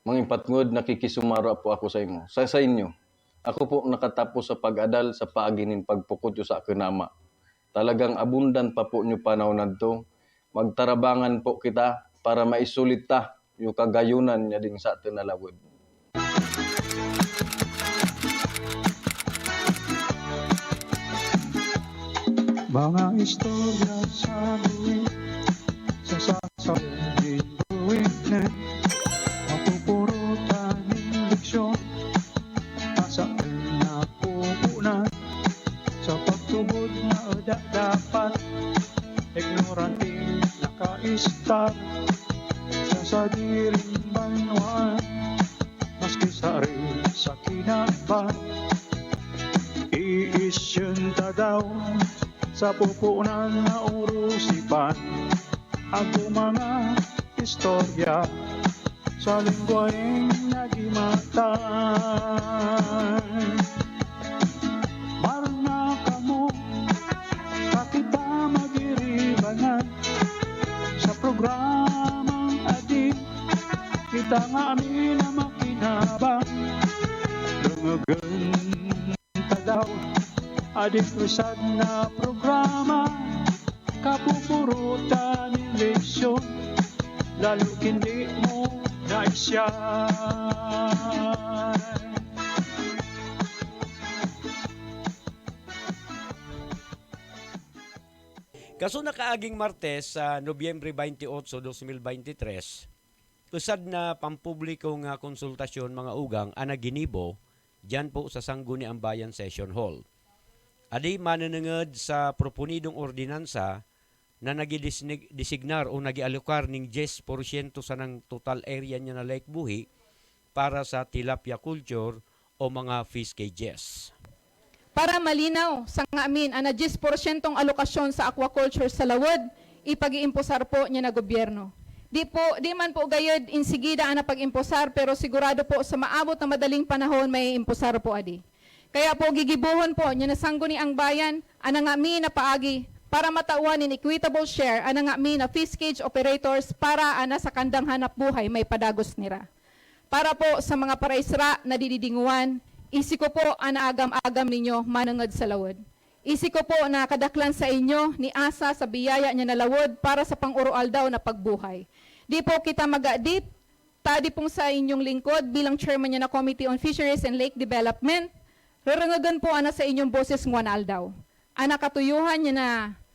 Mga impatngod, nakikisumara po ako sa imo. Sa inyo. Ako po nakatapos sa pag-adal sa paagi nin pagpukod sa akinama. Talagang abundan pa po nyo panahon nadto. Magtarabangan po kita para maisulit ta yung kagayunan niya ding sa atin na lawod. Mga istorya sa buwin, sa sasabihin buwin na mapupurutan ng leksyon, asa na pupunan sa pagtubod na dapat, ignoranting nakaistar sa sadiring banwan, maski sari sa kinaban, iisyon ta daw sa pupunan na urusipan ako mga istorya sa lingwaheng nagimatan. Marna kamo kakita magiribanan sa programang adik kita nga amin na makinabang lungagan ta daw adik usad na programa kapupurutan ng leksyon lalo hindi mo naisyan. Kaso nakaaging Martes sa Nobyembre 28, 2023, usad na pampublikong konsultasyon mga ugang ana ginibo dyan po sa Sangguni Ambayan Session Hall. Adi mananangad sa proponidong ordinansa na nagidesignar o nagialokar ng 10% sa ng total area niya na Lake Buhi para sa tilapia culture o mga fish cages. Para malinaw sa nga amin, ana 10% alokasyon sa aquaculture sa lawod, ipag-iimposar po niya na gobyerno. Di man po gayod insigida ana pag-imposar, pero sigurado po sa maabot na madaling panahon may imposar po adi. Kaya po gigibuhon po niya na Sangguni ang bayan, ana nga mi na paagi para matawan in equitable share ana nga mi na fish cage operators para ana sa kandang hanap buhay may padagos nira. Para po sa mga paraisra na dididinguan, isi ko po ana agam-agam ninyo manangad sa lawod. Isi ko po na kadaklan sa inyo ni asa sa biyaya niya na lawod para sa pang-urual daw na pagbuhay. Di po kita mag-adit, tadi pong sa inyong lingkod bilang chairman niya na Committee on Fisheries and Lake Development, rarangagan po ana sa inyong boses nguan aldaw. Ana katuyuhan niya na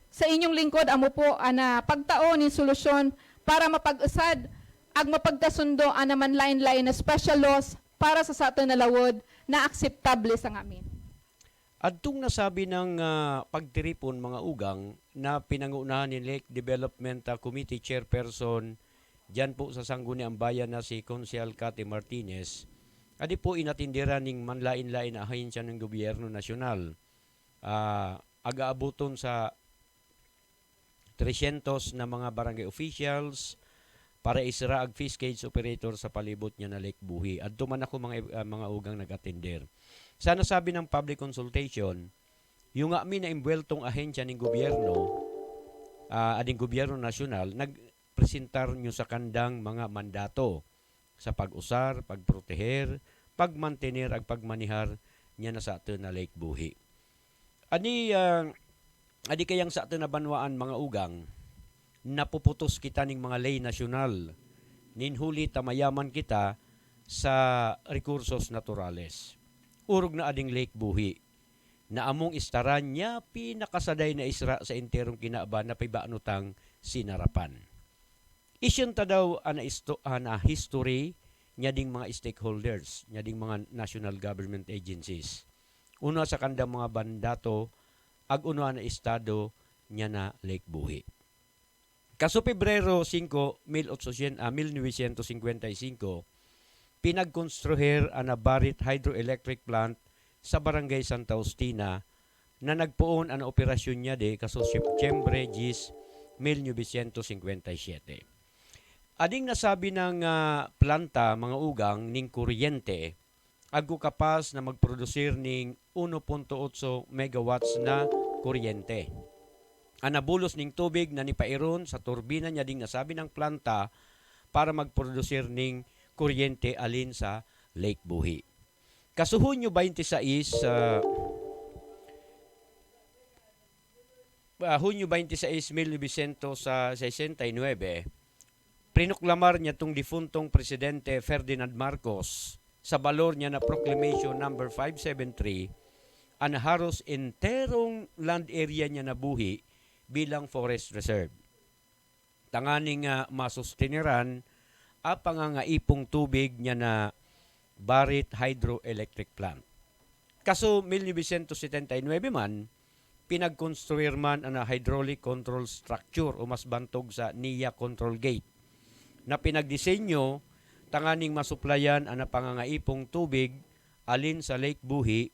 sa inyong lingkod amo po ana pagtaon ni solusyon para mapag-usad ag mapagkasundo ana man lain-lain na special laws para sa aton na lawod na akseptable sa ngamin. Adtong nasabi ng pagtiripon mga ugang na pinangunahan ni Lake Development Committee Chairperson dyan po sa Sangguni Ambayan na si Consial Cathy Martinez, adi po inatindiran ning manlain-lain na ahensya ng gobyerno nasyonal. Aga-abuton sa 300 na mga barangay officials para isra ag fish cage operator sa palibot niya na Lake Buhi. Adto man ako mga ugang nag-attender. Sa nasabi ng public consultation, yung amin na imbweltong ahensya ng gobyerno, ading gobyerno nasyonal, nagpresentar nyo sa kandang mga mandato sa pag-usar, pagproteher, pagmantener ag pagmanihar niya na sa atin na Lake Buhi. Adi kayang sa atin na banwaan mga ugang, napuputos kita ning mga lay nasyonal, ninhuli tamayaman kita sa rekursos naturales. Urog na ading Lake Buhi, na among istaran niya pinakasaday na isra sa enterong kinaba na pibaanutang sinarapan. Isyon ta daw ana history niya ding mga stakeholders, niya ding mga national government agencies. Una sa kandang mga bandato, ag uno na estado niya na Lake Buhi. Kaso Pebrero 5, 1955, pinagkonstruher ana Barit Hydroelectric Plant sa Barangay Santa Justina na nagpuon ang operasyon niya kaso September 10, 1957. Ading nasabi ng planta mga ugang ning kuryente ago kapas na magprodusir ning 1.8 megawatts na kuryente. Anabulos ning tubig na nipairon sa turbina niya ding nasabi ng planta para magprodusir ning kuryente alin sa Lake Buhi. Kaso Hunyo 26, Hunyo 26, 1969, prinoklamar niya itong difuntong presidente Ferdinand Marcos sa balor niya na Proclamation number 573 ang haros enterong land area niya na buhi bilang forest reserve. Tanganing masusteniran ang pangangaipong tubig niya na Barit Hydroelectric Plant. Kaso 1979 man, pinagkonstruir man ang hydraulic control structure o mas bantog sa NIA Control Gate na pinagdisenyo tanganing masuplayan ang pangangaipong tubig alin sa Lake Buhi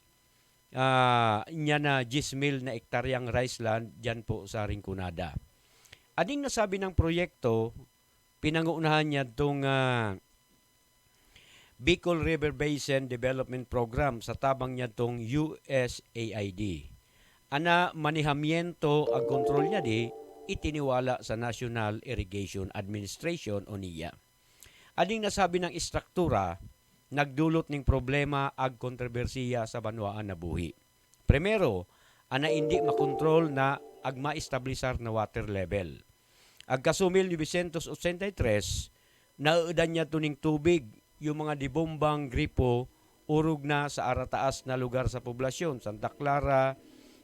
niya na 10,000 na ektaryang rice land dyan po sa Rinconada. Ading nasabi ng proyekto, pinangunahan niya itong Bicol River Basin Development Program sa tabang niya itong USAID. Ana manihamiento ang kontrol niya di itiniwala sa National Irrigation Administration o NIA. Ading nasabi ng istruktura, nagdulot ng problema ag kontrobersiya sa banwaan na buhi. Primero, ana hindi makontrol na ag maestablisar na water level. Ag kasumil ni 1983, naudan niya tuning tubig yung mga dibombang gripo urog na sa arataas na lugar sa poblasyon, Santa Clara,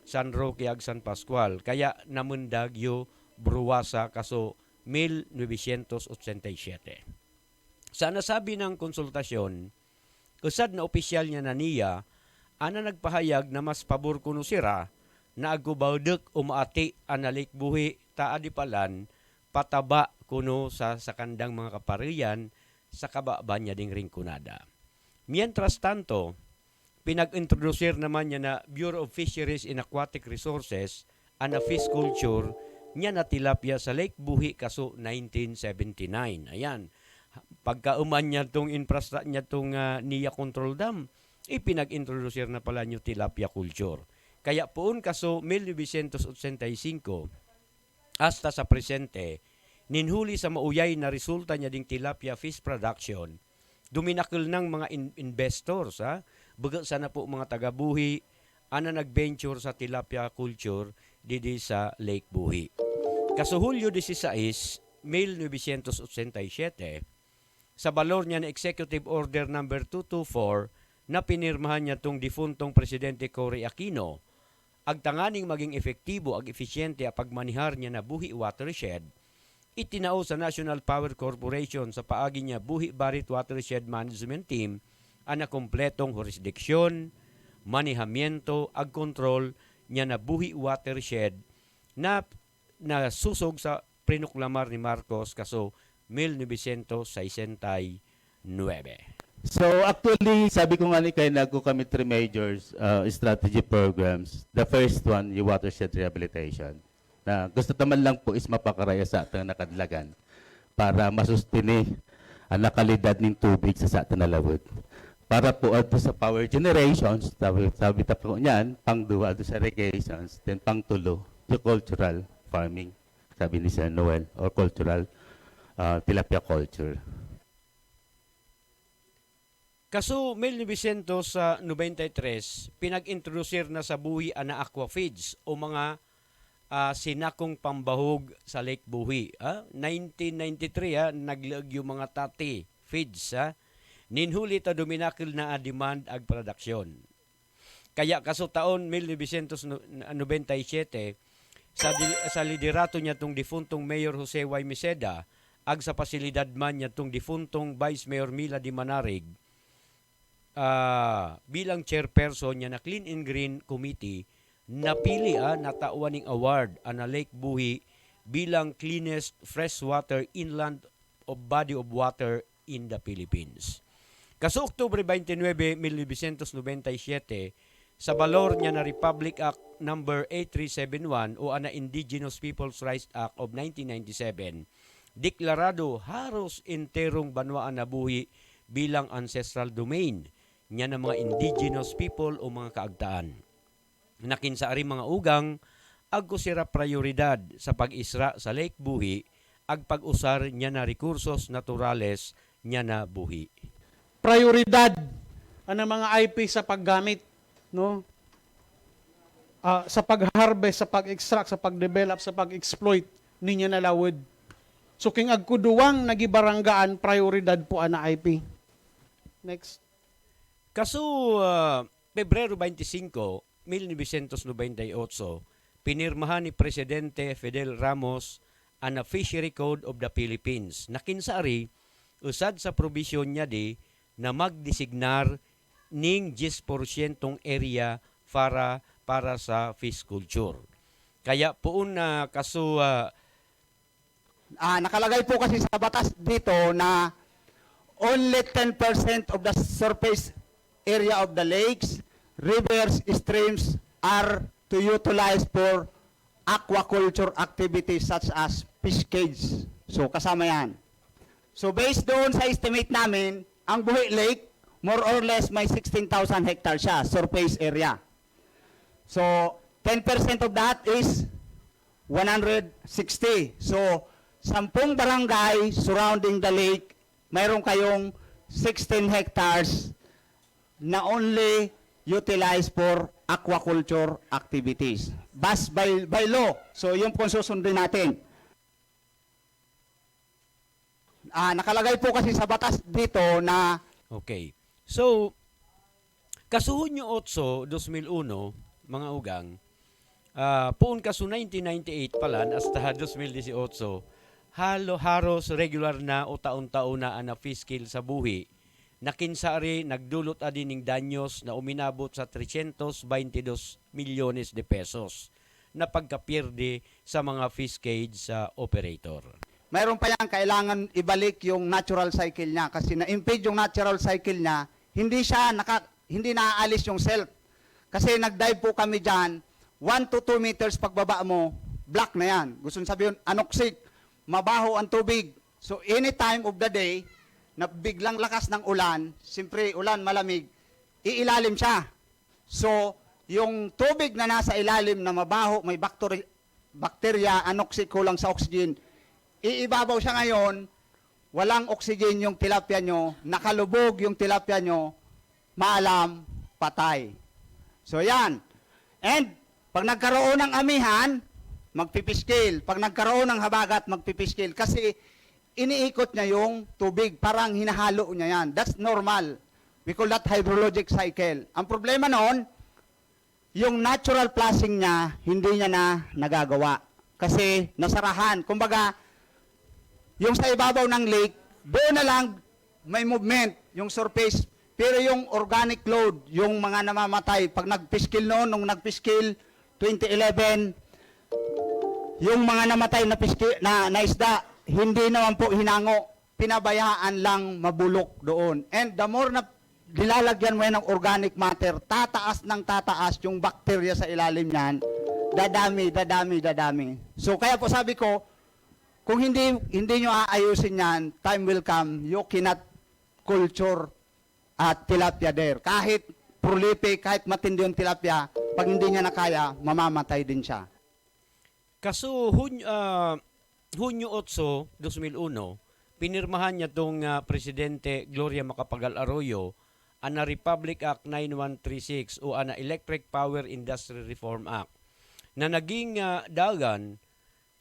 San Roque ag San Pascual. Kaya namundag yu Bruwasa kaso 1987. Sa nasabi ng konsultasyon, usad na opisyal niya na NIA, ana nagpahayag na mas pabor kuno sira na agubawdek umaati ana Lake Buhi taadipalan pataba kuno sa sakandang mga kaparian sa kababa niya ding Rinconada. Mientras tanto, pinag-introducer naman niya na Bureau of Fisheries and Aquatic Resources and a fish culture niya na tilapia sa Lake Buhi kaso 1979. Ayan. Pagkauman niya itong infrastructure niya itong NIA Control Dam, ipinag-introducer na pala niyo tilapia culture. Kaya poon kaso 1985 hasta sa presente, ninhuli sa mauyay na resulta niya ding tilapia fish production, duminakil ng mga investors, baga sana po mga taga-buhi, ana nag-venture sa tilapia culture didi sa Lake Buhi. Kaso Hulyo 16, 1987, sa balor niya na Executive Order number 224 na pinirmahan niya tong difuntong Presidente Cory Aquino, agtanganing maging efektibo ag efisyente ang pagmanihar niya na Buhi Watershed, itinao sa National Power Corporation sa paagi niya Buhi Barit Watershed Management Team ang kompletong jurisdiksyon, manihamiento ag kontrol niya na Buhi Watershed na susog sa prinoklamar ni Marcos kaso 1969. So actually, sabi ko nga ni kay nagko kami 3 major strategy programs. The first one, yung watershed rehabilitation. Na gusto naman lang po is mapakaraya sa atang nakadlagan para masustini ang nakalidad ng tubig sa atang nalawod. Para po ato sa power generations, sabi po niyan, pang-duwa sa irrigations, then pang-tulo, yung cultural farming, sabi ni Sir Noel, or cultural tilapia culture. Kaso 1993, pinag-introducer na sa buhi ana aqua feeds o mga sinakong pambahog sa Lake Buhi. 1993, naglaag yung mga tati feeds. Ninhuli ta duminakil na demand ag produksyon. Kaya kaso taon 1997, sa liderato niya tong difuntong Mayor Jose Y. Meseda, ag sa pasilidad man niya tong difuntong Vice Mayor Mila Di Manarig, bilang chairperson niya na Clean and Green Committee, napili natawan ng award na Lake Buhi bilang cleanest freshwater inland body of water in the Philippines. Kaso Oktubre 29, 1997, sa balor niya na Republic Act number 8371 o ana Indigenous Peoples' Rights Act of 1997, deklarado haros enterong banwaan na buhi bilang ancestral domain niya ng mga indigenous people o mga kaagtaan. Nakinsaari mga ugang, agko sira prioridad sa pag-isra sa Lake Buhi, ag pag-usar niya na rekursos naturales niya na buhi. Prioridad ang mga IP sa paggamit, no? Sa pag-harvest, sa pag-extract, sa pag-develop, sa pag-exploit ninya na lawod. So king agkuduwang nagibaranggaan prioridad po ana IP. Next. Kaso Pebrero 25, 1998, pinirmahan ni Presidente Fidel Ramos ang Fishery Code of the Philippines. Nakinsari, usad sa probisyon niya di na magdesignar ning 10% area para sa fish culture. Kaya poon na kaso Nakalagay po kasi sa batas dito na only 10% of the surface area of the lakes, rivers, streams are to utilize for aquaculture activities such as fish cage. So kasama yan. So based doon sa estimate namin, ang Buhi Lake, more or less may 16,000 hectares siya, surface area. So 10% of that is 160. So 10 barangay surrounding the lake, mayroon kayong 16 hectares na only utilized for aquaculture activities. By law. So, yung po susundin natin. Nakalagay po kasi sa batas dito na okay. So, kasuhon nyo 8, 2001, mga ugang, poon kaso 1998 palan hasta 2018, halos regular na o taon-taon na ang fiscal sa buhi, nakinsari nagdulot adin ng danyos na uminabot sa 322 milyones de pesos na pagkapierde sa mga fish cage sa operator. mayroon pa yan kailangan ibalik yung natural cycle niya kasi na-impede yung natural cycle niya, hindi naaalis yung self. Kasi nag-dive po kami dyan, 1 to 2 meters pagbaba mo, black na yan. Gusto sabihin, anoxic, mabaho ang tubig. So any time of the day, na biglang lakas ng ulan, siyempre ulan malamig, iilalim siya. So yung tubig na nasa ilalim na mabaho, may bacteria, anoxic, kulang sa oxygen, iibabaw siya ngayon, walang oxygen yung tilapia nyo, nakalubog yung tilapia nyo, maalam, patay. So yan. And pag nagkaroon ng amihan, magpipiskil. Pag nagkaroon ng habagat, magpipiskil. Kasi iniikot niya yung tubig, parang hinahalo niya yan. That's normal. We call that hydrologic cycle. Ang problema noon, yung natural flushing niya, hindi niya na nagagawa. Kasi nasarahan. Kumbaga, yung sa ibabaw ng lake, doon na lang may movement, yung surface. Pero yung organic load, yung mga namamatay, pag nagpiskil noon, nung nagpiskil, 2011, yung mga namatay na isda, hindi naman po hinango, pinabayaan lang mabulok doon. And the more na nilalagyan mo yan ng organic matter, tataas ng tataas yung bacteria sa ilalim niyan, dadami. So kaya po sabi ko, kung hindi nyo aayusin yan, time will come, you cannot culture tilapia there. Kahit prolific, kahit matindi yung tilapia, pag hindi niya nakaya, mamamatay din siya. Kaso Hunyo 8, 2001, pinirmahan niya tong Presidente Gloria Macapagal Arroyo ang Republic Act 9136 o ang Electric Power Industry Reform Act na naging dagan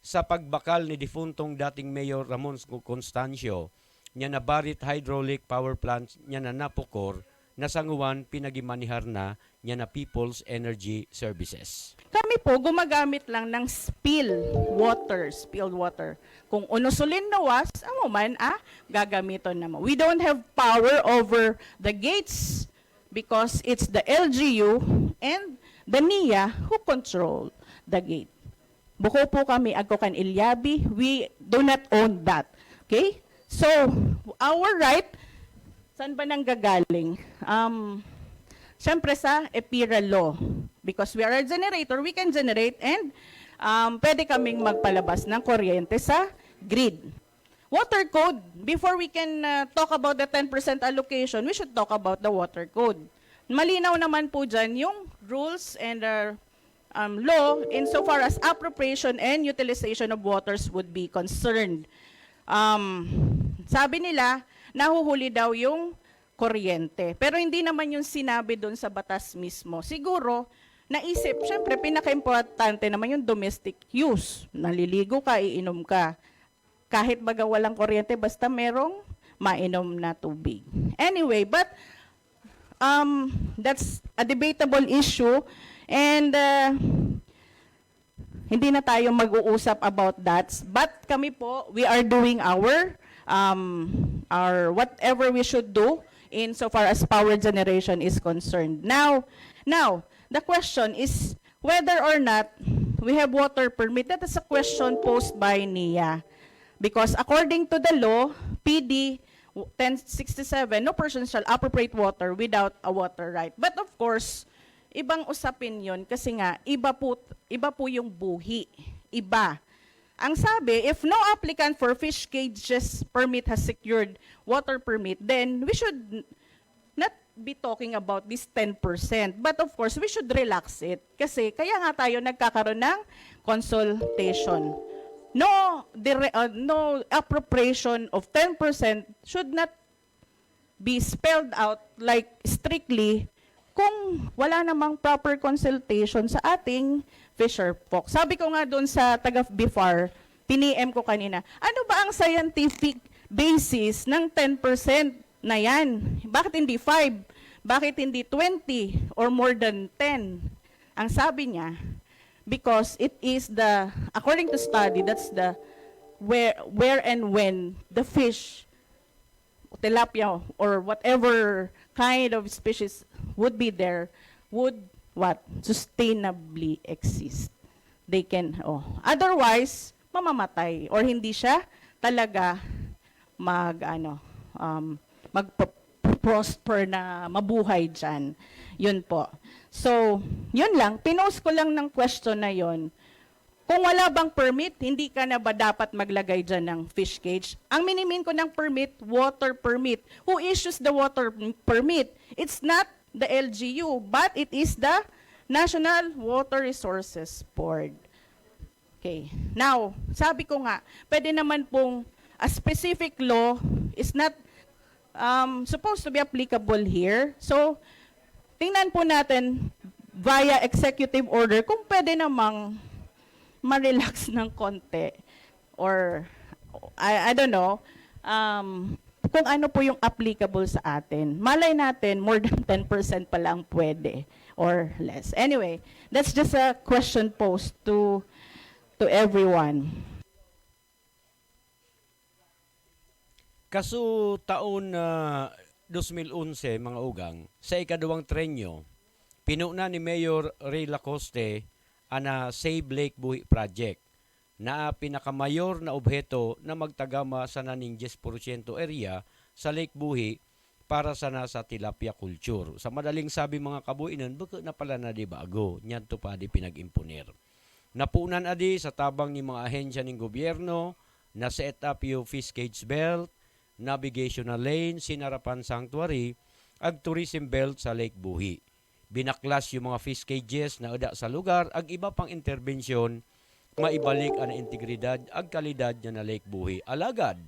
sa pagbakal ni difuntong dating Mayor Ramon Constancio niya na Barit Hydraulic Power Plant niya na Napocor na sanguan pinagimanihar na niya na People's Energy Services. Kami po gumagamit lang ng spilled water. Kung unusulin na was, ang uman, gagamiton naman. We don't have power over the gates because it's the LGU and the NIA who control the gate. Buko po kami, Agkokan Ilyabi, we do not own that. Okay? So, our right, saan ba nang gagaling? Siyempre sa EPIRA law. Because we are a generator, we can generate and pwede kaming magpalabas ng kuryente sa grid. Water code, before we can talk about the 10% allocation, we should talk about the water code. Malinaw naman po dyan yung rules and law insofar as appropriation and utilization of waters would be concerned. Sabi nila, nahuhuli daw yung kuryente. Pero hindi naman yung sinabi doon sa batas mismo. Siguro, naisip, syempre, pinaka-importante naman yung domestic use. Naliligo ka, iinom ka. Kahit baga walang kuryente, basta merong mainom na tubig. Anyway, but that's a debatable issue, and hindi na tayo mag-uusap about that. But kami po, we are doing our whatever we should do in so far as power generation is concerned. Now, the question is whether or not we have water permit. That is a question posed by NIA. Because according to the law, PD 1067, no person shall appropriate water without a water right. But of course, ibang usapin yon kasi nga, iba po yung buhi. Iba. Ang sabi, if no applicant for fish cages permit has secured water permit, then we should not be talking about this 10%. But of course, we should relax it. Kasi kaya nga tayo nagkakaroon ng consultation. No appropriation of 10% should not be spelled out like strictly kung wala namang proper consultation sa ating fisher folk. Sabi ko nga doon sa taga-BIFAR, tiniem ko kanina, ano ba ang scientific basis ng 10% na yan? Bakit hindi 5? Bakit hindi 20 or more than 10? Ang sabi niya, because it is the, according to study, that's the where and when the fish, tilapia or whatever kind of species would be there, would what? Sustainably exist. They can, otherwise, mamamatay or hindi siya talaga mag-prosper na mabuhay dyan. Yun po. So, yun lang. Pinost ko lang ng question na yun. Kung wala bang permit, hindi ka na ba dapat maglagay dyan ng fish cage? Ang minimin ko ng permit, water permit. Who issues the water permit? It's not the LGU, but it is the National Water Resources Board. Okay. Now, sabi ko nga, pwede naman pong a specific law is not supposed to be applicable here. So, tingnan po natin via executive order kung pwede namang ma-relax ng konti or I don't know kung ano po yung applicable sa atin. Malay natin more than 10% pa lang pwede or less. Anyway, that's just a question posed to everyone. Kaso taon 2011, mga ugang, sa ikadawang trenyo, pinuna ni Mayor Ray Lacoste ana Save Lake Buhi Project na pinakamayor na objeto na magtagama sa naning 10% area sa Lake Buhi para sana sa tilapia culture. Sa madaling sabi mga kabuinan, baka na pala na di bago, nyan to pa di pinag-imponer. Napunan adi sa tabang ni mga ahensya ng gobyerno na set up yung fish cage belt, navigational lane, sinarapan sanctuary, ag tourism belt sa Lake Buhi. Binaklas yung mga fish cages na ada sa lugar, ag iba pang interbensyon, maibalik ang integridad ag kalidad niya na Lake Buhi. Alagad,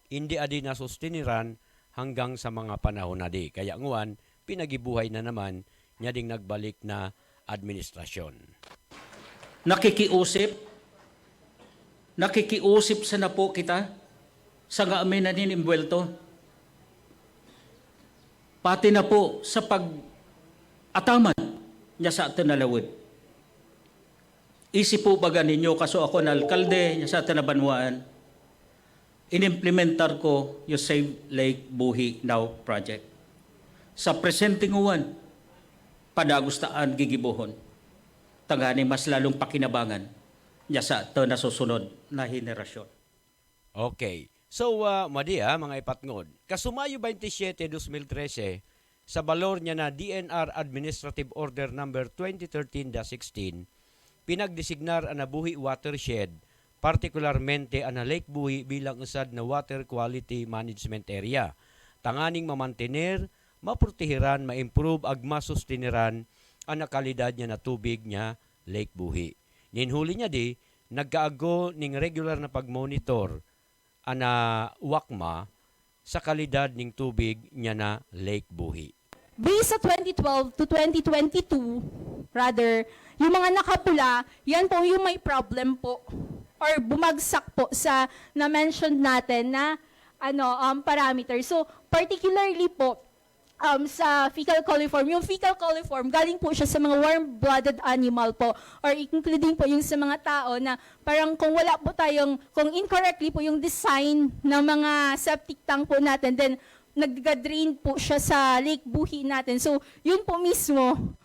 hindi adi na sustiniran hanggang sa mga panahon na di. Kaya nguwan, pinagibuhay na naman niya ding nagbalik na administrasyon. Nakikiusip sa na po kita sa nga amin na inimbuelto. Pati na po sa pag-ataman niya sa atin na lawid. Isip po baga ninyo, kaso ako na alkalde niya sa atin na banwaan, inimplementar ko yung Save Lake Buhi Now project. Sa presenting uwan, padagustaan gigibuhon. Tangani mas lalong pakinabangan niya sa atin na susunod na henerasyon. Okay. So, mga ipatngod, kasumayo 27, 2013, sa balor niya na DNR Administrative Order Number 2013-16, pinagdesignar ang Buhi Watershed, partikularmente ang Lake Buhi bilang usad na Water Quality Management Area. Tanganing mamantener, maprotehiran, ma-improve, ag masustiniran ang kalidad niya na tubig niya Lake Buhi. Ninhuli niya di, nagkaago ning regular na pagmonitor ana WACMA sa kalidad ng tubig niya na Lake Buhi. Based sa 2012 to 2022, rather, yung mga nakapula, yan po yung may problem po or bumagsak po sa na-mention natin na parameter. So, particularly po, sa fecal coliform, yung fecal coliform, galing po siya sa mga warm-blooded animal po, or including po yung sa mga tao na parang kung wala po tayong, kung incorrectly po yung design ng mga septic tank po natin, then nag-drain po siya sa Lake Buhi natin. So, yun po mismo,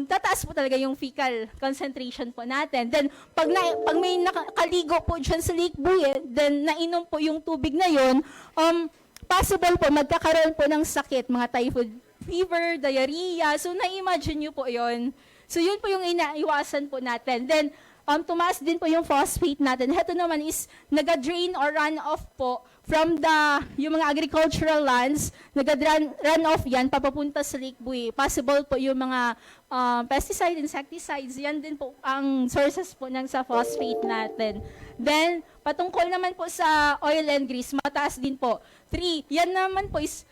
tataas po talaga yung fecal concentration po natin. Then, pag may nakaligo po dyan sa Lake Buhi, then nainom po yung tubig na yun, possible po magkakaroon po ng sakit, mga typhoid fever, diarrhea. So, na-imagine nyo po yun. So, yun po yung inaiwasan po natin. Then, tumaas din po yung phosphate natin. Ito naman is nag-drain or run-off po from yung mga agricultural lands, nag-run-off yan, papapunta sa Lake Buhi. Possible po yung mga pesticide, insecticides, yan din po ang sources po sa phosphate natin. Then, patungkol naman po sa oil and grease, mataas din po. 3, yan naman po is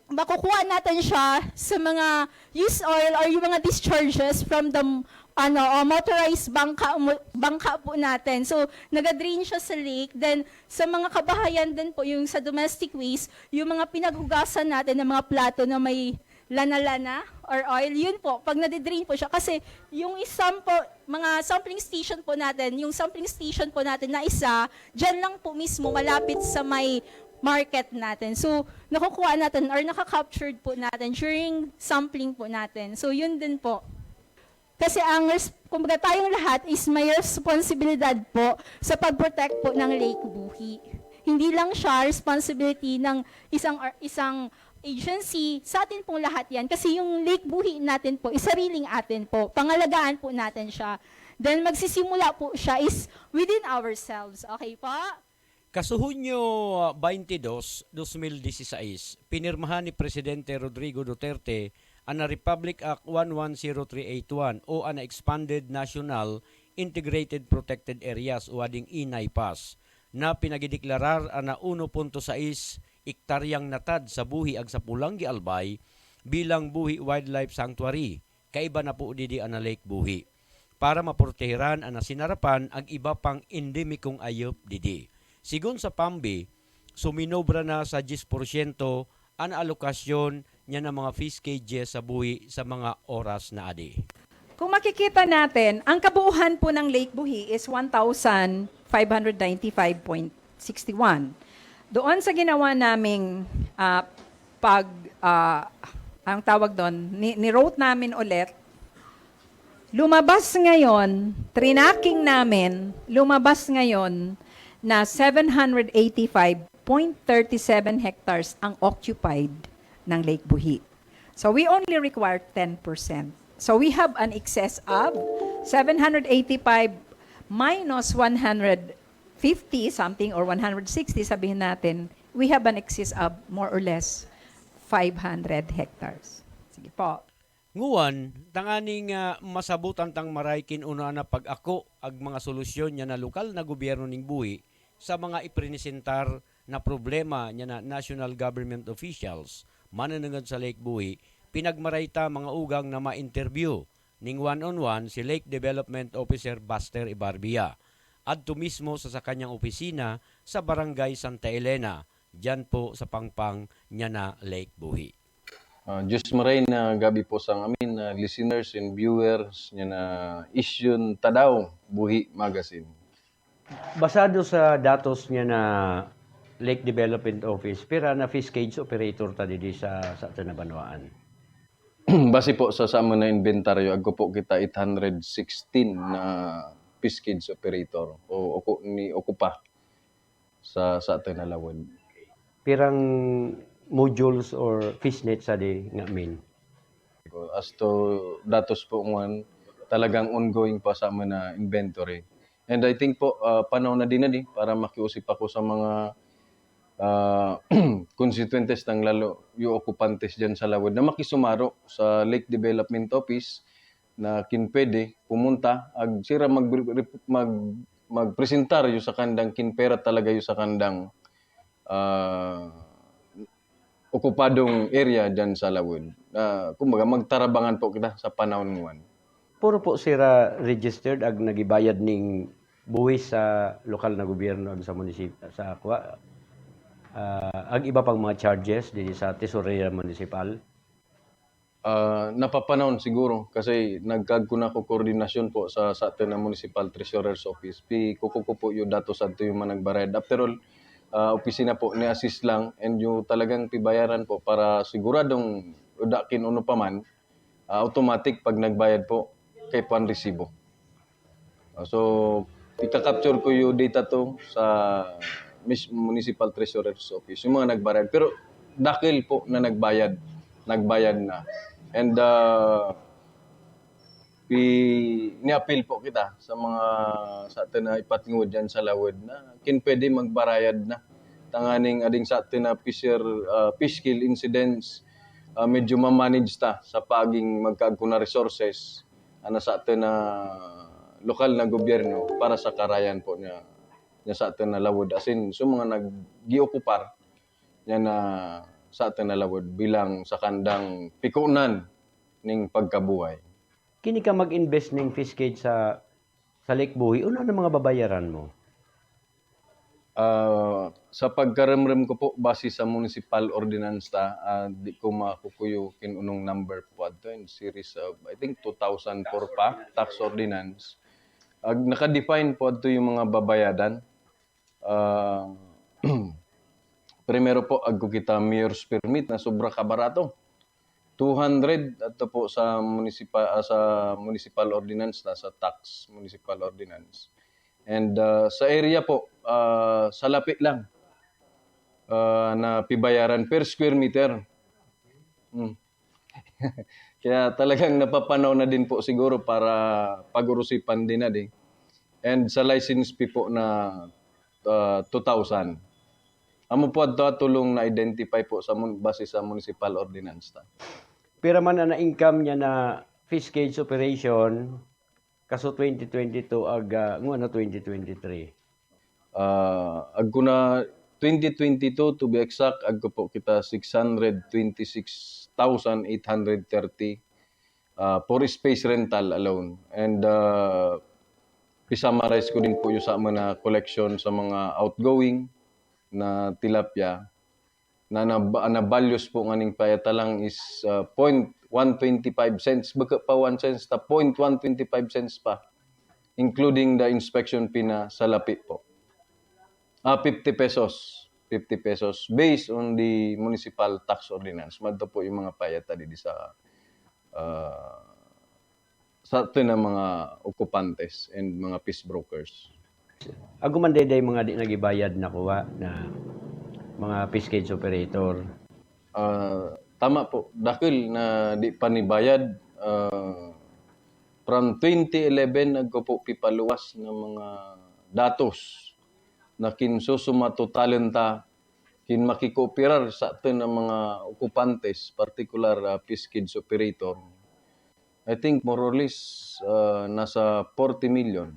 makukuha natin siya sa mga used oil or yung mga discharges from the motorized bangka po natin. So, nag-drain siya sa lake. Then, sa mga kabahayan din po, yung sa domestic waste, yung mga pinaghugasan natin ng mga plato na may lana-lana or oil, yun po, pag nadidrain po siya. Kasi yung isang po, mga sampling station po natin, yung sampling station po natin na isa, dyan lang po mismo, malapit sa may market natin. So, nakukuha natin or nakaka-captured po natin during sampling po natin. So, yun din po. Kasi kumbaga tayong lahat is may responsibilidad po sa pag-protect po ng Lake Buhi. Hindi lang siya responsibility ng isang agency, sa atin pong lahat yan. Kasi yung Lake Buhi natin po, sariling atin po. Pangalagaan po natin siya. Then magsisimula po siya is within ourselves. Okay po? Kasuhunyo 22, 2016, pinirmahan ni Presidente Rodrigo Duterte ang Republic Act 110381 o ang Expanded National Integrated Protected Areas o ading INAIPAS na pinagideklarar na 1.6 ektaryang natad sa buhi ag sa Pulangi Albay bilang Buhi Wildlife Sanctuary. Kaiba na po didi ang Lake Buhi para maprotehiran ang nasinarapan ag iba pang endemikong ayop didi. Sigun sa PAMBI, suminobra na sa 10% ang alokasyon niya ng mga fish cages sa buhi sa mga oras na adi. Kung makikita natin, ang kabuuhan po ng Lake Buhi is 1,595.61. Doon sa ginawa naming ang tawag doon, ni-wrote namin ulit, lumabas ngayon, trinaking namin, lumabas ngayon na 785.37 hectares ang occupied ng Lake Buhi. So we only require 10%. So we have an excess of 785 minus 150 something or 160 sabihin natin, we have an excess of more or less 500 hectares. Sige po. Nguwan, tanganing masabutan tang maray kinuna na pag-ako ag mga solusyon niya na lokal na gobyerno ning buhi sa mga iprinisentar na problema niya na national government officials mananangad sa Lake Buhi, pinagmarayta mga ugang na ma-interview ning one-on-one si Lake Development Officer Buster Ibarbia adto mismo sa kanyang opisina sa Barangay Santa Elena, dyan po sa Pangpang niya na Lake Buhi. Diyos maray na gabi po sa amin listeners and viewers niya na Isyun Tadaw Buhi Magazine. Basado sa datos niya na Lake Development Office, pira na fish cage operator ta didi sa Tanabanwaan. Base po sa amon na inventaryo, agko po kita 816 na fish cage operator o okupa sa Tinalawod. Pirang modules or fish nets sa di nga min. As to datos po ngayon, talagang ongoing pa sa amon na inventory. And I think po, panahon na din para makiusip ako sa mga constituentes ng lalo yung okupantes dyan sa Lawod na makisumaro sa Lake Development Office na kinpwede pumunta ag sira magpresentar yung sa kandang kinpera talaga yung sa kandang okupadong area dyan sa Lawod. Kumbaga, magtarabangan po kita sa panahon ngayon. Puro po sira registered ag nagibayad ning buwis sa lokal na gobyerno ag sa munisipyo sa akwa. Ag iba pang mga charges din sa tesorería municipal. Napapanahon siguro kasi nagkagkuna ko koordinasyon po sa atin na Municipal Treasurer's Office. Kuko po yung datos sa yung managbarayad. After all, opisina po ni assist lang and yung talagang pibayaran po para siguradong udakin uno pa man, automatic pag nagbayad po kay pan resibo. So, ika-capture ko yung data to sa Municipal Treasurer's Office, yung mga nagbayad. Pero dakil po na nagbayad na. And ni-appeal po kita sa mga sa atin na ipatingod dyan sa Lawod na pwede magbarayad na. Tanganing ading sa atin na fiscal incidents medyo ma-manage ta sa paging magkagkuna resources sa atin na lokal na gobyerno para sa karayan po niya sa atin na Lawod. As in, so mga nag-giokupar niya na sa atin na Lawod bilang sa kandang pikunan ning pagkabuhay. Kini ka mag-invest ning fiscage sa Lake Buhi, ano ang mga babayaran mo? Sa pagkaramram ko po, base sa municipal ordinance di ko makukuyo kinunong number po ato in series of, I think 2004 pa, tax ordinance. Naka-define po ato yung mga babayadan. Primero po, agko kita mayor's permit na sobra kabarato. 200 ato po sa municipal ordinance, sa tax municipal ordinance. And sa area po, sa lapit lang na pibayaran per square meter. Kaya talagang napapanaw na din po siguro para pag-urusipan din na din. And sa license fee po na 2,000. Amo po ato tulong na identify po sa base sa municipal ordinance ta. Pero man na income niya na fiscage operation kaso 2022 ag 2023. Agkuna 2022 to be exact, agko po kita 626,830 for space rental alone. Andisummarize ko din po yung sa mga collection sa mga outgoing na tilapia na values po nganing payata lang is 0.125 cents, baka pa 1 cents ta 0.125 cents pa, including the inspection fee na sa lapi po. 50 pesos based on the municipal tax ordinance. Madto po yung mga payata di sa atin na mga okupantes and mga peace brokers. Aguman day mga di nagibayad na kuha na mga fiscage operator. Tama po, dakil na di pa nibayad. From 2011 nagko po pipaluwas ng mga datos na kinsusuma totalin ta kin makikooperar sa atin ng mga okupantes, particular fiscage operator. I think more or less nasa 40 million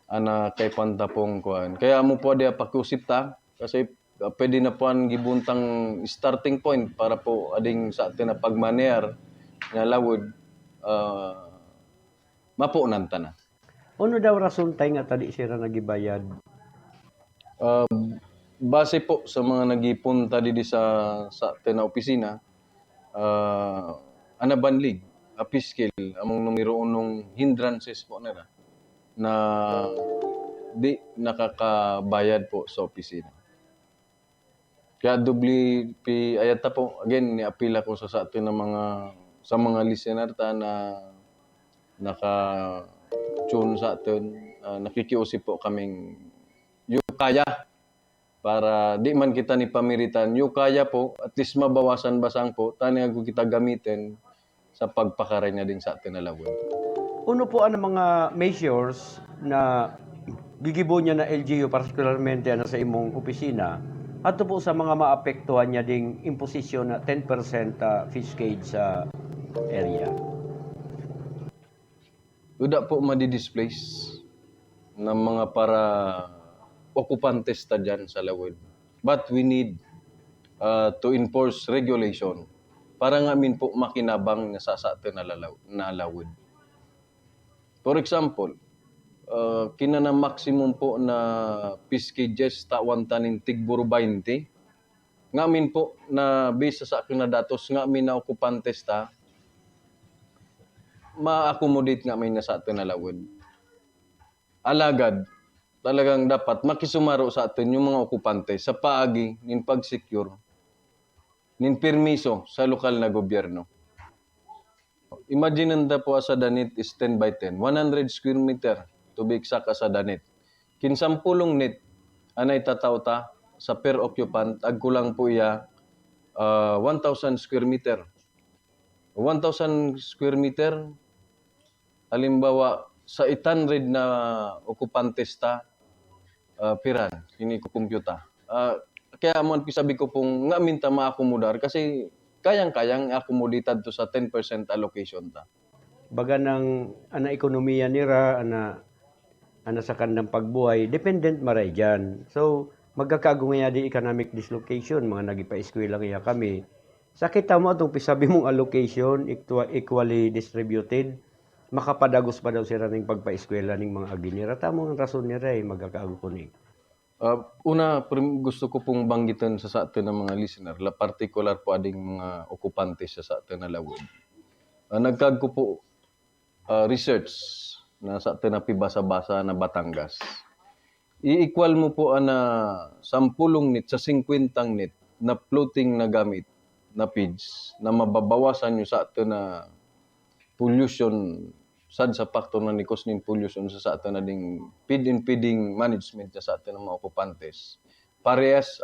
ana kay pantapong kuan. Kaya mo po dia pakusip ta kasi pwede na po ang gibuntang starting point para po ading sa atin na pagmanear nga Lawod mapunan ta na. Ano daw rason tay nga tadi sira nagibayad? Base po sa mga nagipunta didi sa atin na opisina, anabanlig, fiscal, among numero unong hindrances po nila na di nakakabayad po sa opisina. Kaya ayata po, again, ni-appeal ako sa atin ng mga listener ta na naka-tune sa atin, nakikiusip po kaming kaya para di man kita ni pamiritan, kaya po, at least mabawasan basang po, tani ako kita gamitin sa pagpakaray na din sa atin na Lawod. Ano po ang mga measures na gigibo niya na LGU, particularmente sa imong opisina, at po sa mga maapektuhan niya ding imposition na 10% fiscage sa area? Uda po madi-displace ng mga para okupantes ta dyan sa lawod. But we need to enforce regulation para nga amin po makinabang nga sa atin na lawod. For example, kina na maximum po na piskages tawan tanin tigburo 20. Nga amin po na bisa sa akin na datos nga amin na okupantes ta, ma-accommodate nga amin na sa atin na lawod. Alagad, talagang dapat makisumaro sa atin yung mga okupante sa paagi nin pag-secure nin permiso sa lokal na gobyerno. Imagine nanda po sa danit is 10 by 10, 100 square meter to be exact sa danit. Kinsampulong net anay tatawta sa per occupant agkulang po iya 1,000 square meter. 1,000 square meter, halimbawa sa 800 na okupantes ta, piran, hindi ko kompyuta. Kaya man sabi ko pong nga minta ma-akomodar kasi kayang-kayang akomoditad to sa 10% allocation ta. Baga ng ana ekonomiya nira, ana sa kandang pagbuhay, dependent maray dyan. So, magkakagungaya di economic dislocation, mga nagipa-eskwela kaya kami. Sakita mo itong pisabi mong allocation, equally distributed, makapadagos pa daw sila ng pagpa-eskwela ng mga aginira. Tamang rason nila magkakagukunig. Gusto ko pong banggitan sa atin ng mga listener, particular po ading mga okupante sa atin na lawod. Nagkag ko po research na sa atin na pibasa-basa na Batangas. I-equal mo po na 10 nit sa 50 nit na floating na gamit na feeds na mababawasan nyo sa atin na pollution sad sa factor na nikos nin pollution sa atin na ding feeding management sa atin ng mga okupantes. Parehas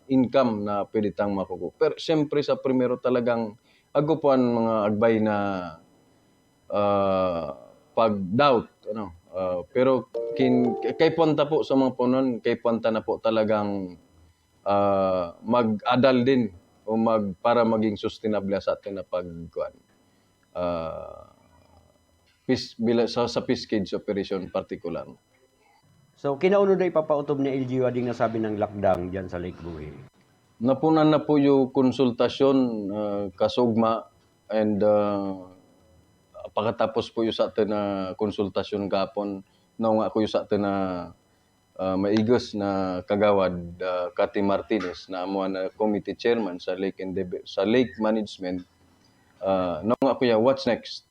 income na pwede tang makukuha. Pero siyempre sa primero talagang agupuan mga agbay na pag-doubt. Pero kay punta po sa mga punon, kay punta na po talagang mag-adal din o para maging sustainable sa atin na pagkuan. Sa Piscage operation particular. So, kinauno na ipapautob ni LGU ading nasabi ng lockdown dyan sa Lake Buhi. Napunan na po yung konsultasyon kasugma and pagkatapos po yung sa atin na konsultasyon kapon na ako yung sa atin na maigos na kagawad Cathy Martinez na amo na committee chairman sa Lake Management. Nung ako yung what's next?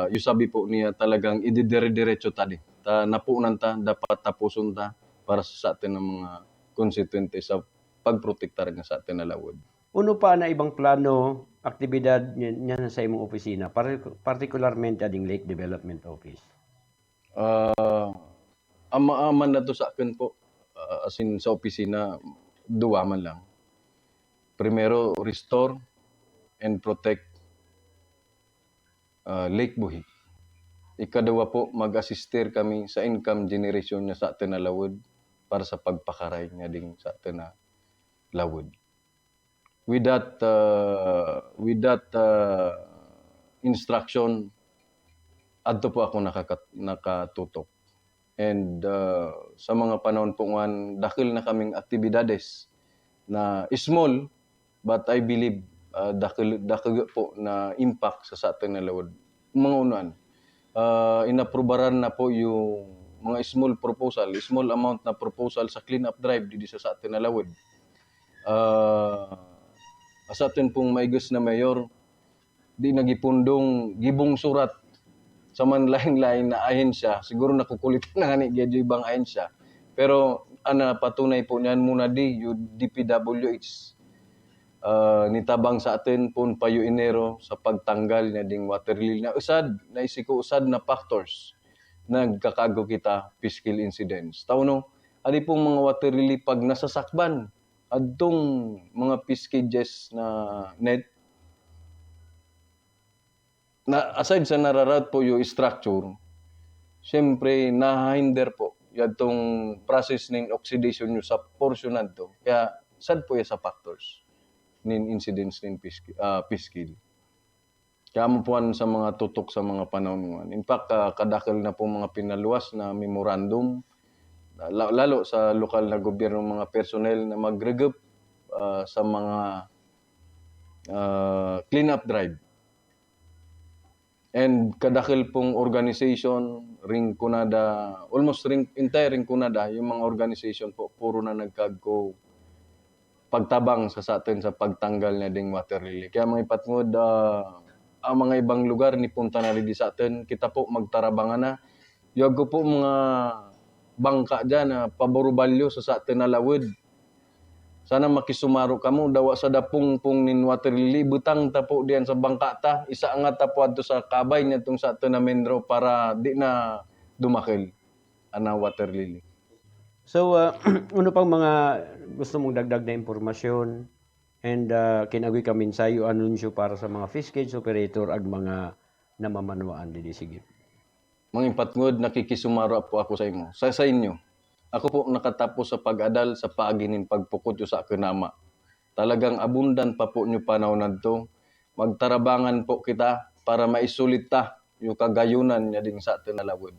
Yung sabi po niya talagang ididire-diretso tadi. Napunan ta, dapat tapuson ta para sa atin ng mga konstituente sa pagprotektar nga sa atin na lawod. Uno pa na ibang plano, aktibidad niya sa imong opisina, particularmente ading Lake Development Office? Ama-aman na to sa akin po, as in sa opisina, duwa man lang. Primero, restore and protect Lake Buhi. Ikadawa po, mag-assistir kami sa income generation niya sa atin na lawod para sa pagpakaray niya ding sa atin na lawod. With that instruction, adto po ako nakatutok. And sa mga panahon po nga, dakil na kaming aktibidades na small, but I believe dakil po na impact sa atin na lawod. Mga unan, inaprubaran na po yung mga small amount na proposal sa clean-up drive dito sa atin na lawod. Sa atin pong maigos na mayor, di nagipundong gibong surat sa man lain-lain na ahensya. Siguro nakukulitan na nga ni Gedyo ibang ahensya. Pero patunay po niyan muna yung DPWH. Nitabang sa atin po payo Enero sa pagtanggal na ding water lily na usad na factors nagkakago kita fiscal incidents. Tawno, ali pong mga water lily pag nasasakban adtong mga piscages na net na aside sa nararat po yung structure, siyempre nahinder po yung process ng oxidation nyo sa portion to. Kaya sad po yung sa factors nin incidents nin piscil. Kaya mo po sa mga tutok sa mga panahon. In fact, kadakil na po mga pinaluwas na memorandum lalo sa lokal na gobyerno mga personnel na magregup sa mga clean-up drive. And kadakil pong organization, Ringkunada, entire Ringkunada, yung mga organization po, puro na nagkagko pagtabang sa atin sa pagtanggal na ding water lily. Kaya mga ipatngod, ang mga ibang lugar ni punta na rin sa atin, kita po magtarabangan na. Yago po mga bangka dyan na paborubalyo sa atin na lawid. Sana makisumaro kamo dawa sa dapung-pung nin water lily butang ta po diyan sa bangka ta isa nga ta po adto sa kabay nitong sa ato na menro para di na dumakil ana water lily. So, ano pang mga gusto mong dagdag na impormasyon and kinagoy kami sayo anunsyo para sa mga fish cage operator ag mga namamanwaan dili sige. Mga ipatngod nakikisumaro po ako sa imo. Sa inyo. Ako po nakatapos sa pag-adal sa paaginin pagpukot sa kinama. Talagang abundan pa po nyo panahon nadto. Magtarabangan po kita para maisulit ta yung kagayunan niya din sa atin na lawod.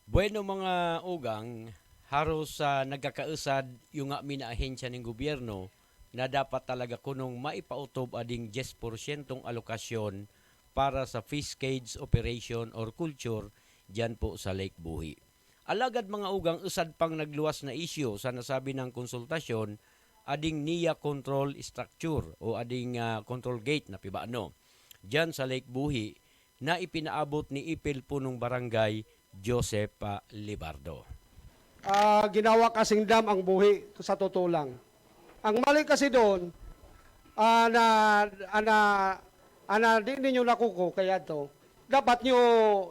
Bueno mga ugang, haros nagkakausad yung nga minaahensya ng gobyerno na dapat talaga kunong maipautob ading 10% alokasyon para sa fish cage operation or culture diyan po sa Lake Buhi. Alagad mga ugang, usad pang nagluwas na issue sa nasabi ng konsultasyon ading NIA control structure o ading control gate na pibaano diyan sa Lake Buhi na ipinaabot ni Ipil Punong Barangay Joseph Libardo. Ginawa kasing dam ang buhi sa totoo lang. Ang mali kasi doon, di ninyo nakuko kaya to. Dapat nyo,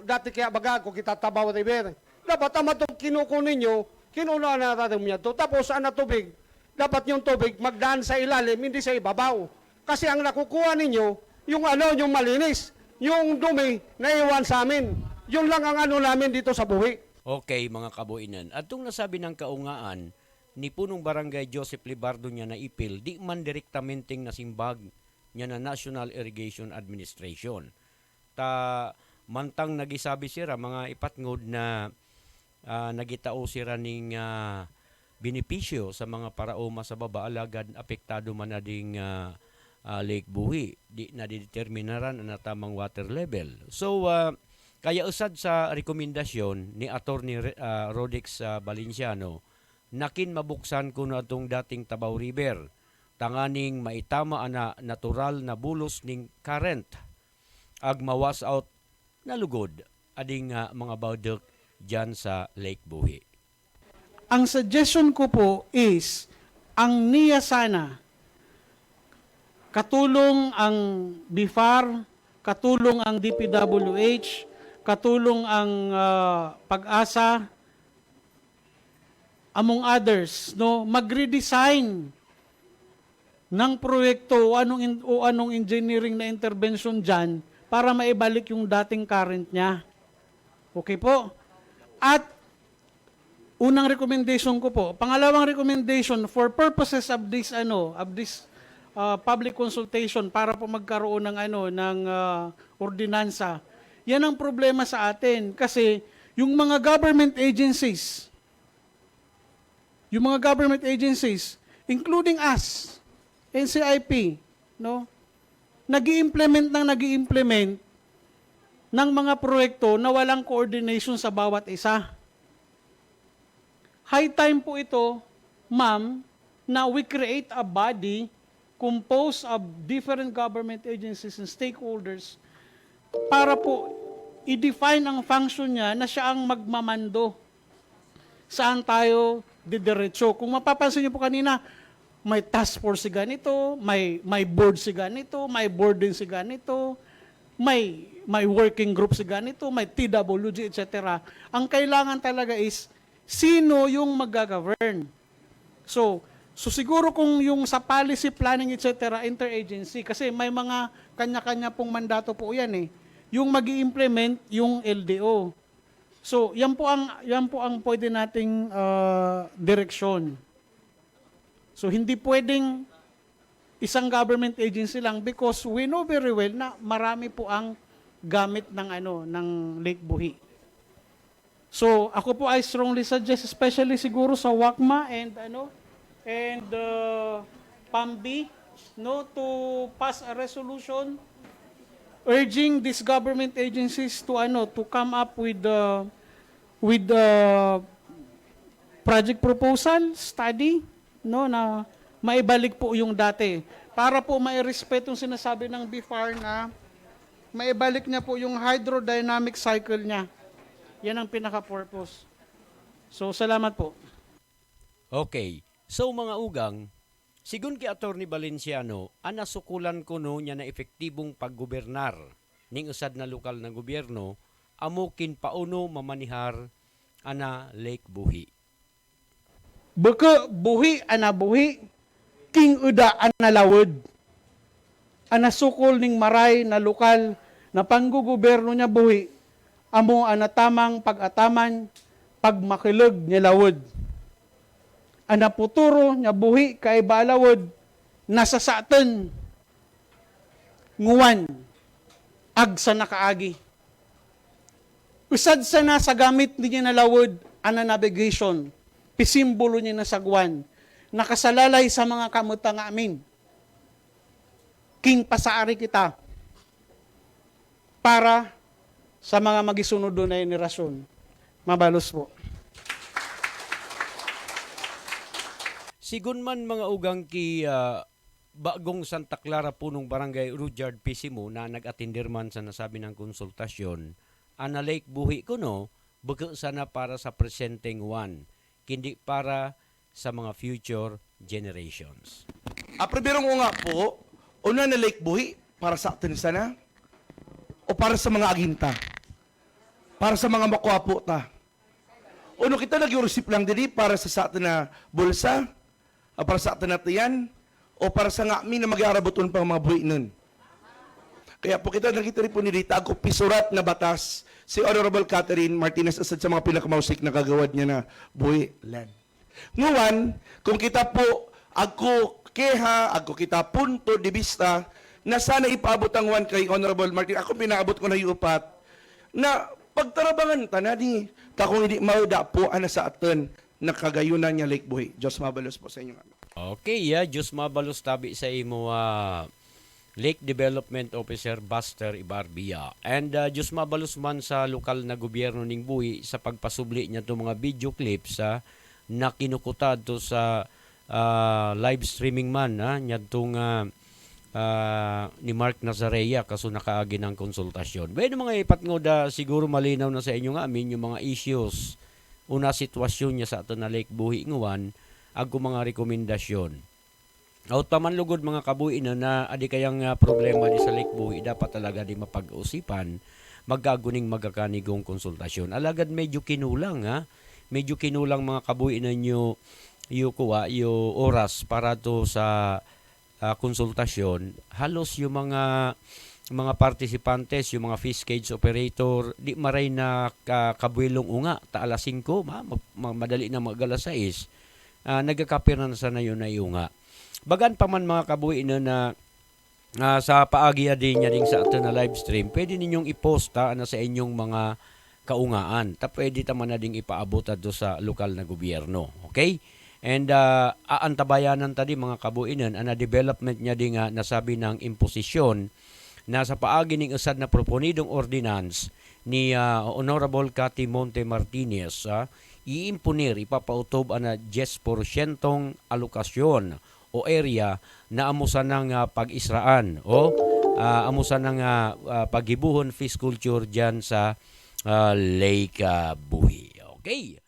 dati kaya baga ko kita tabaw river. Dapat ang matong kinuko ninyo, kinuna na natin niya to. Tapos ang tubig, dapat yung tubig magdaan sa ilalim, hindi sa ibabaw. Kasi ang nakukuha ninyo, yung yung malinis, yung dumi, naiwan sa amin. Yun lang ang namin dito sa buhi. Okay mga kabuinan, at itong nasabi ng kaungaan ni Punong Barangay Joseph Libardo niya na Ipil, di man direktamenting nasimbag niya na National Irrigation Administration. Mantang nagisabi sira mga ipatngod na nagitao sira ning benepisyo sa mga paraoma sa baba alagad apektado man na ding Lake Buhi di na dideterminaran ang tamang water level. So kaya usad sa rekomendasyon ni Attorney Rodex Valenciano nakin mabuksan kuno atong dating Tabaw River tanganing maitama ana natural na bulos ning current ag mawas out na lugod ading mga bawdok dyan sa Lake Buhi. Ang suggestion ko po is, ang NIA sana, katulong ang BIFAR, katulong ang DPWH, katulong ang Pag-asa, among others, no, mag-redesign ng proyekto o anong engineering na intervention dyan para maibalik yung dating current niya. Okay po? At unang recommendation ko po, pangalawang recommendation for purposes of this public consultation para po magkaroon ng ordinansa. Yan ang problema sa atin kasi yung mga government agencies including us, NCIP, no? Nag-i-implement ng mga proyekto na walang coordination sa bawat isa. High time po ito, ma'am, na we create a body composed of different government agencies and stakeholders para po i-define ang function niya na siya ang magmamando. Saan tayo didiretso? Kung mapapansin niyo po kanina, may task force si ganito, may board si ganito, may board din si ganito, may working group si ganito, may TWG, etc. Ang kailangan talaga is sino yung mag-govern. So siguro kung yung sa policy planning, etc., interagency, kasi may mga kanya-kanya pong mandato po yan eh. Yung mag-i-implement yung LDO. So yan po ang pwede nating direksyon. So hindi pwedeng isang government agency lang because we know very well na marami po ang gamit ng Lake Buhi. So ako po I strongly suggest, especially siguro sa WACMA and PAMBI, no, to pass a resolution urging these government agencies to to come up with the project proposal study, no, na maibalik po yung dati para po mairespeto yung sinasabi ng BFAR na maibalik niya po yung hydrodynamic cycle niya. Yan ang pinaka-purpose. So, salamat po. Okay. So mga ugang, sigun kay Attorney Valenciano, anasukulan ko no niya na epektibong paggobernar ning usad na lokal na gobyerno, amukin pauno mamanihar ana Lake Buhi. Baka buhi, ana buhi, king uda ana lawod. Ana sukol ning maray na lokal na panggugoberno niya buhi, amo ana tamang pag-ataman, pagmakilog niya lawod. Ana puturo niya buhi kay balawod, nasa sa atin, nguwan, ag sa nakaagi. Usad sa nasa gamit niya na lawod, ana navigation, pisimbolo niya na sagwan, nakasalalay sa mga kamuta nga amin. King pasaari kita para sa mga magisunod doon na inirasyon. Mabalos po. Sigun man mga ugang ki Bagong Santa Clara punong barangay Rudyard Pisimo na nag-atindir man sa nasabi ng konsultasyon, ana Lake Buhi ko no, baga sana para sa presenteng one, hindi para sa mga future generations. Primero ko nga po, una na Lake Buhi, para sa atin sana, o para sa mga aginta, para sa mga makwapo ta. Uno kita nag-receive lang dili para sa atin na bulsa, o para sa atin na tiyan, o para sa nga amin na mag-aarabuton pang mga buhi nun. Kaya po kita nakita rin po ni Rita, ako pisurat na batas, si Honorable Catherine Martinez asad sa mga pinakamausik na kagawad niya na buhi land. Ngayon, kung kita po, ako keha, ako kita punto de vista, na sana ipaabot ang one kay Honorable Martin, ako pinaabot ko na yupat, na pagtarabangan ta na di, kung hindi mauda po, ana sa atin, nakagayunan niya Lake Buhi. Diyos mabalos po sa inyo. Okay, Diyos mabalos tabi sa imo Lake Development Officer Buster Ibarbia. And Diyos mabalos man sa lokal na gobyerno ning Buhi sa pagpasubli niya to mga video clips na kinukutad to sa live streaming man niya tong ni Mark Nazarea kaso nakaagi ng konsultasyon. Pwede mga ipatngoda siguro malinaw na sa inyo nga amin yung mga issues una sitwasyon niya sa ato na Lake Buhi nguwan agko mga rekomendasyon. Out pa man lugod mga kabuhi na adi kayang problema di sa Lake Buhi dapat talaga di mapag-usipan magaguning magakanigong konsultasyon. Alagad medyo kinulang medyo kinulang mga kabuhi na nyo yung oras para to sa konsultasyon. Halos yung mga partisipantes, yung mga fish cage operator, di maray na kabuilong unga, ta alas 5, madali na mag-alas 6, nagkakapir na sana yun na iunga. Bagan pa man mga kabuhi na sa paagi din niya din sa ato na live stream, pwede ninyong i-post na sa inyong mga kaungaan. Pwede taman na ding ipaabot do sa lokal na gobyerno. Okay? And aantabayanan tadi mga kabuinan, ana development niya din nasabi ng imposisyon na sa paagi ng usad na proponidong ordinance ni Honorable Cathy Monte Martinez, iimpunir, ipapautob na 10% alokasyon o area na amusan ng pag-israan o amusan ng paghibuhon fish culture dyan sa Lake Buhi. Okay?